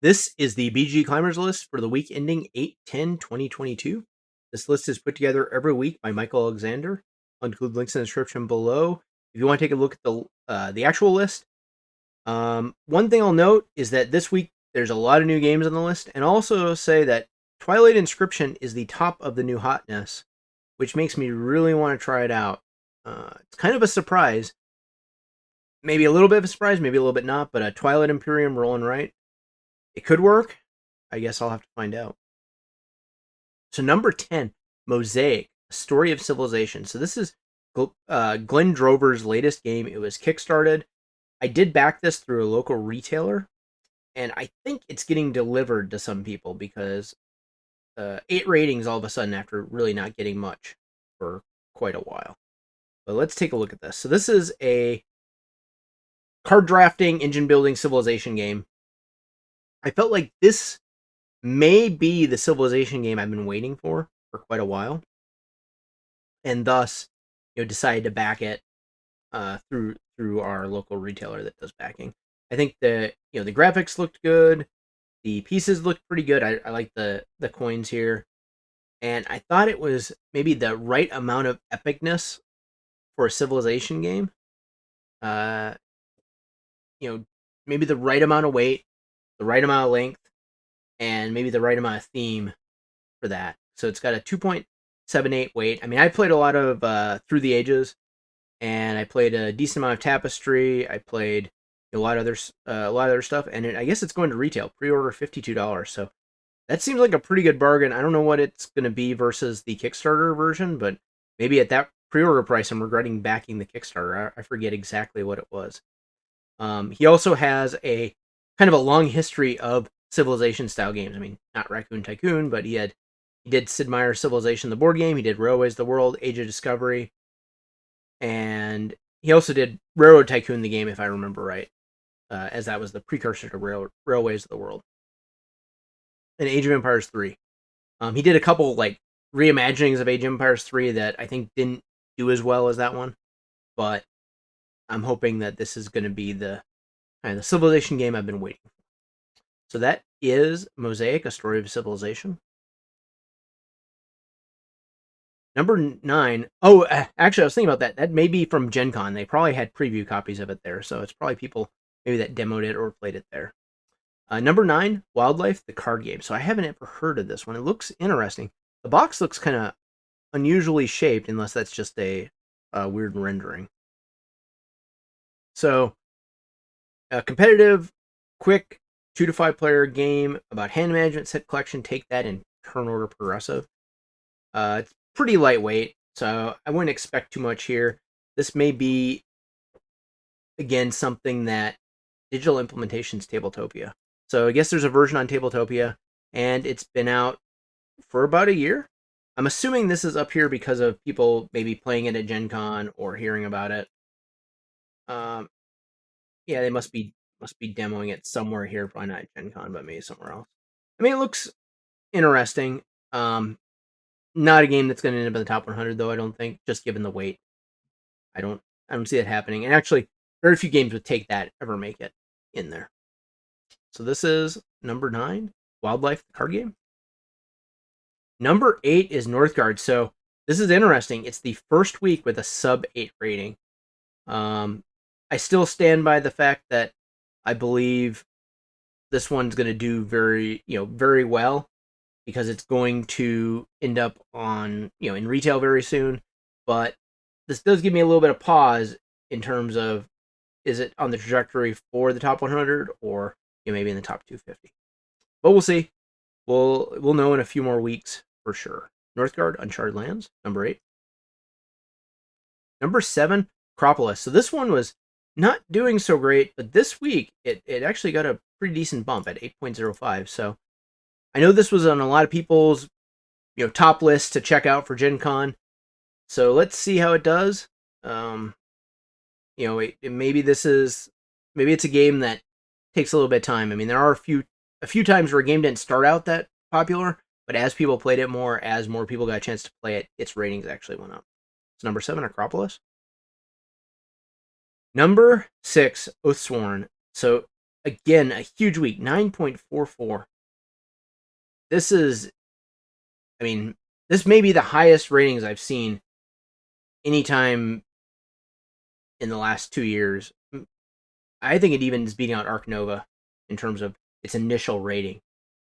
This is the BG Climbers list for the week ending 8/10/2022. This list is put together every week by Michael Alexander. I'll include links in the description below if you want to take a look at the actual list. One thing I'll note is that this week there's a lot of new games on the list, and also say that Twilight Inscription is the top of the new hotness, which makes me really want to try it out. It's kind of a surprise. Maybe a little bit of a surprise, maybe a little bit not, but a Twilight Imperium rolling right. It could work. I guess I'll have to find out. So number 10, Mosaic, A Story of Civilization. So this is Glenn Drover's latest game. It was kickstarted. I did back this through a local retailer, and I think it's getting delivered to some people because 8 ratings all of a sudden after really not getting much for quite a while. But let's take a look at this. So this is a card drafting, engine building civilization game. I felt like this may be the civilization game I've been waiting for quite a while, and thus, decided to back it through our local retailer that does backing. I think the graphics looked good, the pieces looked pretty good. I like the coins here, and I thought it was maybe the right amount of epicness for a civilization game. Maybe the right amount of weight, the right amount of length, and maybe the right amount of theme for that. So it's got a 2.78 weight. I mean, I played a lot of Through the Ages, and I played a decent amount of Tapestry. I played a lot of other stuff, and I guess it's going to retail. Pre-order $52. So that seems like a pretty good bargain. I don't know what it's going to be versus the Kickstarter version, but maybe at that pre-order price, I'm regretting backing the Kickstarter. I forget exactly what it was. He also has a kind of a long history of civilization style games. I mean, not Raccoon Tycoon, but he did Sid Meier's Civilization, the board game. He did Railways the World, Age of Discovery, and he also did Railroad Tycoon, the game, if I remember right, as that was the precursor to Railways of the World. And Age of Empires 3. He did a couple reimaginings of Age of Empires 3 that I think didn't do as well as that one, but I'm hoping that this is going to be the civilization game I've been waiting for. So that is Mosaic, A Story of Civilization. Number 9. Oh, actually, I was thinking about that. That may be from Gen Con. They probably had preview copies of it there, so it's probably people maybe that demoed it or played it there. Number 9, Wildlife, the card game. So I haven't ever heard of this one. It looks interesting. The box looks kind of unusually shaped, unless that's just a weird rendering. So, a competitive, quick 2 to 5 player game about hand management, set collection, take that, and turn order progressive. It's pretty lightweight, so I wouldn't expect too much here. This may be, again, something that Digital Implementation's Tabletopia. So I guess there's a version on Tabletopia, and it's been out for about a year. I'm assuming this is up here because of people maybe playing it at Gen Con or hearing about it. Yeah, they must be demoing it somewhere here, probably not at Gen Con, but maybe somewhere else. I mean, it looks interesting. Not a game that's going to end up in the top 100, though, I don't think, just given the weight. I don't see that happening. And actually, very few games with Take That ever make it in there. So this is number 9, Wildlife, the card game. Number 8 is Northgard. So this is interesting. It's the first week with a sub 8 rating. I still stand by the fact that I believe this one's going to do very well, because it's going to end up on, in retail very soon. But this does give me a little bit of pause in terms of, is it on the trajectory for the top 100 or maybe in the top 250? But we'll see. We'll know in a few more weeks for sure. Northgard, Uncharted Lands, number 8. Number 7, Acropolis. So this one was not doing so great, but this week it actually got a pretty decent bump at 8.05. So I know this was on a lot of people's top list to check out for Gen Con. So let's see how it does. Maybe it's a game that takes a little bit of time. I mean, there are a few times where a game didn't start out that popular, but as people played it more, as more people got a chance to play it, its ratings actually went up. So number 7, Acropolis. Number 6, Oathsworn. So again, a huge week, 9.44. This is, I mean, this may be the highest ratings I've seen anytime in the last 2 years. I think it even is beating out Arc Nova in terms of its initial rating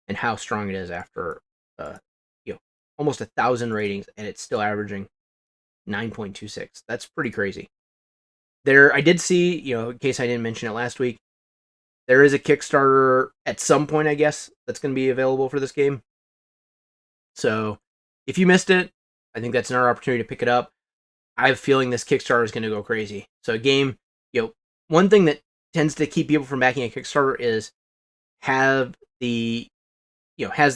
and how strong it is after almost 1,000 ratings, and it's still averaging 9.26. That's pretty crazy. I did see, in case I didn't mention it last week, there is a Kickstarter at some point, I guess, that's going to be available for this game. So if you missed it, I think that's another opportunity to pick it up. I have a feeling this Kickstarter is going to go crazy. So a game, one thing that tends to keep people from backing a Kickstarter is has the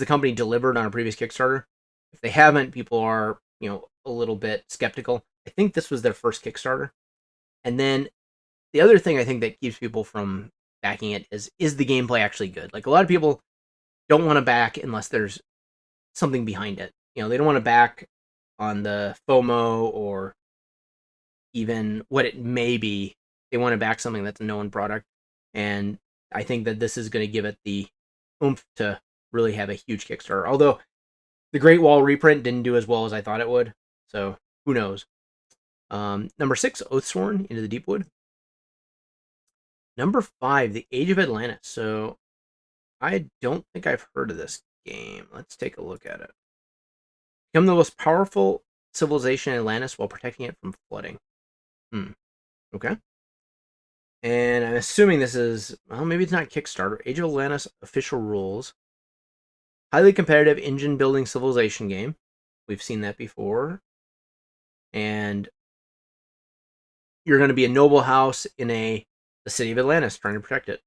company delivered on a previous Kickstarter. If they haven't, people are, a little bit skeptical. I think this was their first Kickstarter. And then the other thing I think that keeps people from backing it is the gameplay actually good? Like, a lot of people don't want to back unless there's something behind it. They don't want to back on the FOMO or even what it may be. They want to back something that's a known product. And I think that this is going to give it the oomph to really have a huge Kickstarter. Although the Great Wall reprint didn't do as well as I thought it would. So who knows? Number 6, Oathsworn, Into the Deepwood. Number 5, The Age of Atlantis. So I don't think I've heard of this game. Let's take a look at it. Become the most powerful civilization in Atlantis while protecting it from flooding. Okay. And I'm assuming this is, well, maybe it's not Kickstarter. Age of Atlantis official rules. Highly competitive engine building civilization game. We've seen that before. And you're going to be a noble house in the city of Atlantis trying to protect it.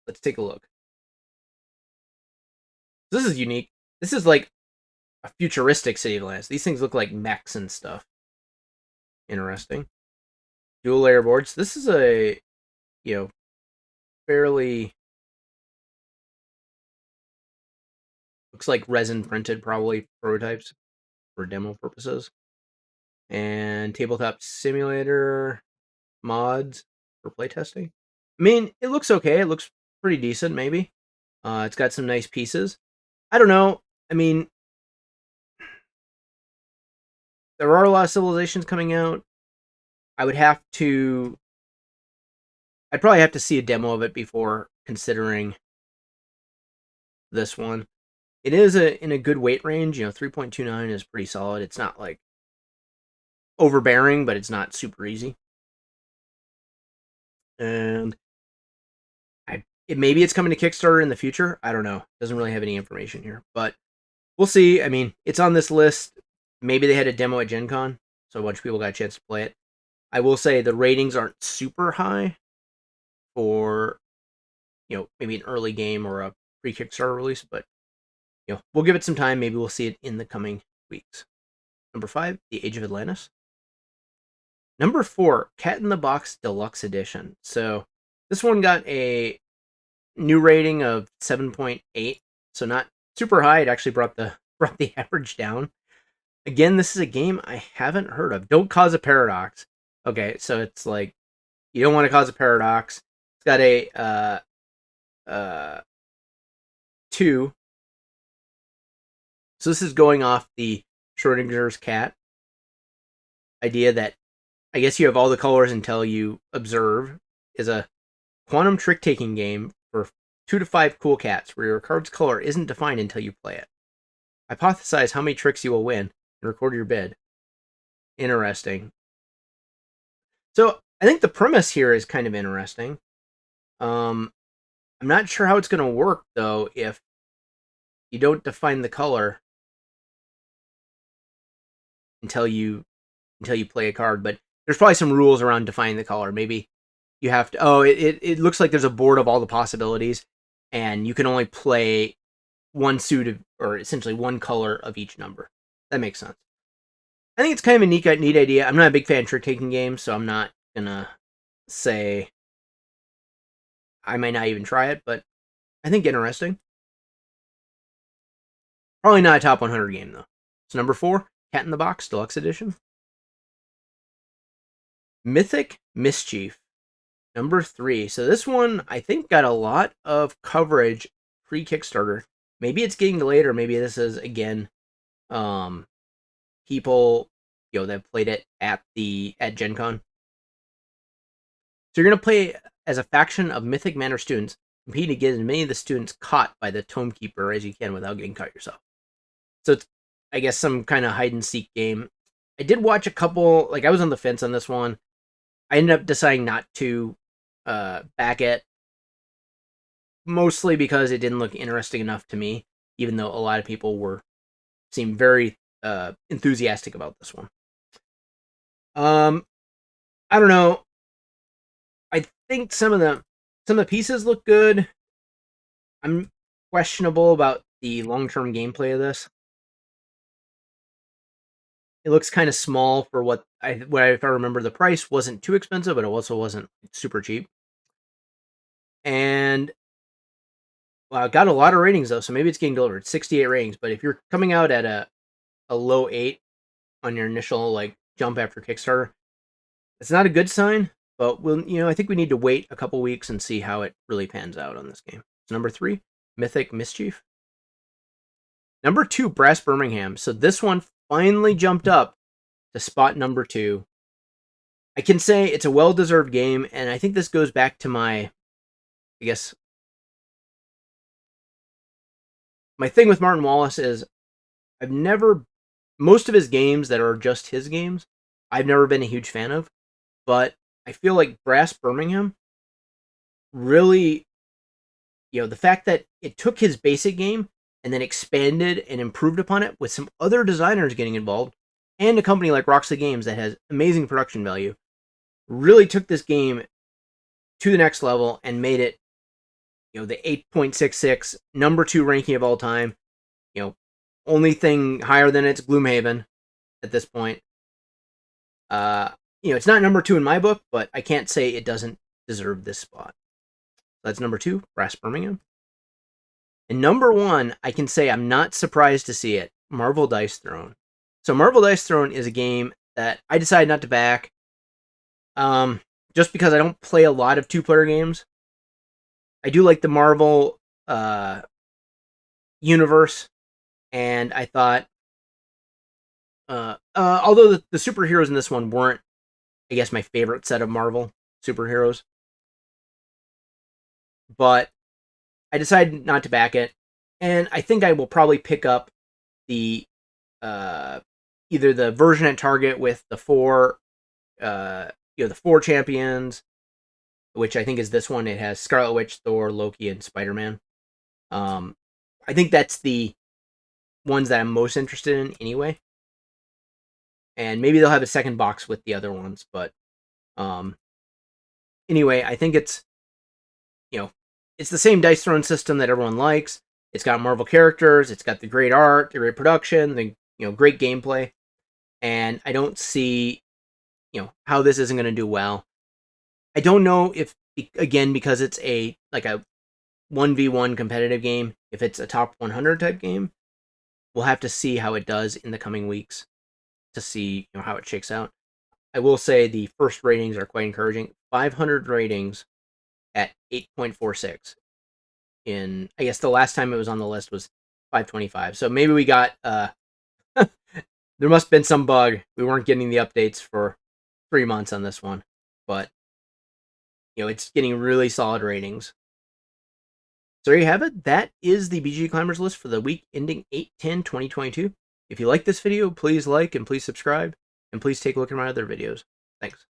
Let's take a look. This is unique. This is like a futuristic city of Atlantis. These things look like mechs and stuff. Interesting. Dual layer boards. This is a, fairly, looks like resin printed, probably prototypes for demo purposes. And tabletop simulator mods for playtesting. I mean, it looks okay. It looks pretty decent, maybe. It's got some nice pieces. I don't know. I mean, there are a lot of civilizations coming out. I'd probably have to see a demo of it before considering this one. It is in a good weight range. 3.29 is pretty solid. It's not like overbearing, but it's not super easy. And maybe it's coming to Kickstarter in the future. I don't know. Doesn't really have any information here, but we'll see. I mean, it's on this list. Maybe they had a demo at Gen Con, so a bunch of people got a chance to play it. I will say the ratings aren't super high for, maybe an early game or a pre-Kickstarter release, but, we'll give it some time. Maybe we'll see it in the coming weeks. Number 5, The Age of Atlantis. Number 4, Cat in the Box Deluxe Edition. So this one got a new rating of 7.8, so not super high. It actually brought the average down. Again, this is a game I haven't heard of. Don't cause a paradox. Okay, so it's like, you don't want to cause a paradox. It's got a 2. So this is going off the Schrodinger's cat idea that I guess you have all the colors until you observe, is a quantum trick-taking game for 2 to 5 cool cats where your card's color isn't defined until you play it. Hypothesize how many tricks you will win and record your bid. Interesting. So I think the premise here is kind of interesting. I'm not sure how it's going to work, though, if you don't define the color until you play a card, but there's probably some rules around defining the color. Maybe you have to, it looks like there's a board of all the possibilities, and you can only play one suit of, or essentially one color of each number. That makes sense. I think it's kind of a neat idea. I'm not a big fan of trick-taking games, so I'm not gonna say I might not even try it, but I think interesting. Probably not a top 100 game, though. So number 4, Cat in the Box Deluxe Edition. Mythic Mischief. Number 3. So this one, I think, got a lot of coverage pre-Kickstarter. Maybe it's getting later. Maybe this is, again, people, that played it at Gen Con. So you're going to play as a faction of Mythic Manor students, competing to get as many of the students caught by the Tome Keeper as you can without getting caught yourself. So it's, I guess, some kind of hide-and-seek game. I did watch a couple, I was on the fence on this one. I ended up deciding not to back it, mostly because it didn't look interesting enough to me, even though a lot of people seemed very enthusiastic about this one. I don't know. I think some of the pieces look good. I'm questionable about the long-term gameplay of this. It looks kind of small for what if I remember, the price wasn't too expensive, but it also wasn't super cheap. And well, it got a lot of ratings though, so maybe it's getting delivered. 68 ratings, but if you're coming out at a low 8 on your initial jump after Kickstarter, it's not a good sign. But I think we need to wait a couple weeks and see how it really pans out on this game. So number 3, Mythic Mischief. Number 2, Brass Birmingham. So this one finally jumped up to spot number 2. I can say it's a well-deserved game, and I think this goes back to my thing with Martin Wallace is most of his games that are just his games, I've never been a huge fan of, but I feel like Brass Birmingham really, the fact that it took his basic game and then expanded and improved upon it with some other designers getting involved, and a company like Roxley Games that has amazing production value, really took this game to the next level and made it, the 8.66 number 2 ranking of all time. Only thing higher than it's Gloomhaven at this point. It's not number 2 in my book, but I can't say it doesn't deserve this spot. That's number 2, Brass Birmingham. And number 1, I can say I'm not surprised to see it, Marvel Dice Throne. So Marvel Dice Throne is a game that I decided not to back, just because I don't play a lot of 2-player games. I do like the Marvel universe, and I thought, although the superheroes in this one weren't, I guess, my favorite set of Marvel superheroes, but I decided not to back it, and I think I will probably pick up the either the version at Target with the 4 champions, which I think is this one. It has Scarlet Witch, Thor, Loki, and Spider-Man. I think that's the ones that I'm most interested in anyway. And maybe they'll have a second box with the other ones, but anyway, I think it's it's the same Dice Throne system that everyone likes. It's got Marvel characters, it's got the great art, the great production, the great gameplay, and I don't see how this isn't going to do well. I don't know if, again, because it's a 1v1 competitive game, if it's a top 100 type game. We'll have to see how it does in the coming weeks to see how it shakes out. I will say the first ratings are quite encouraging. 500 ratings at 8.46. I guess the last time it was on the list was 525. So maybe we got there must have been some bug. We weren't getting the updates for 3 months on this one, but it's getting really solid ratings. So there you have it. That is the BG Climbers list for the week ending 8/10/2022. If you like this video, please like and please subscribe, and please take a look at my other videos. Thanks.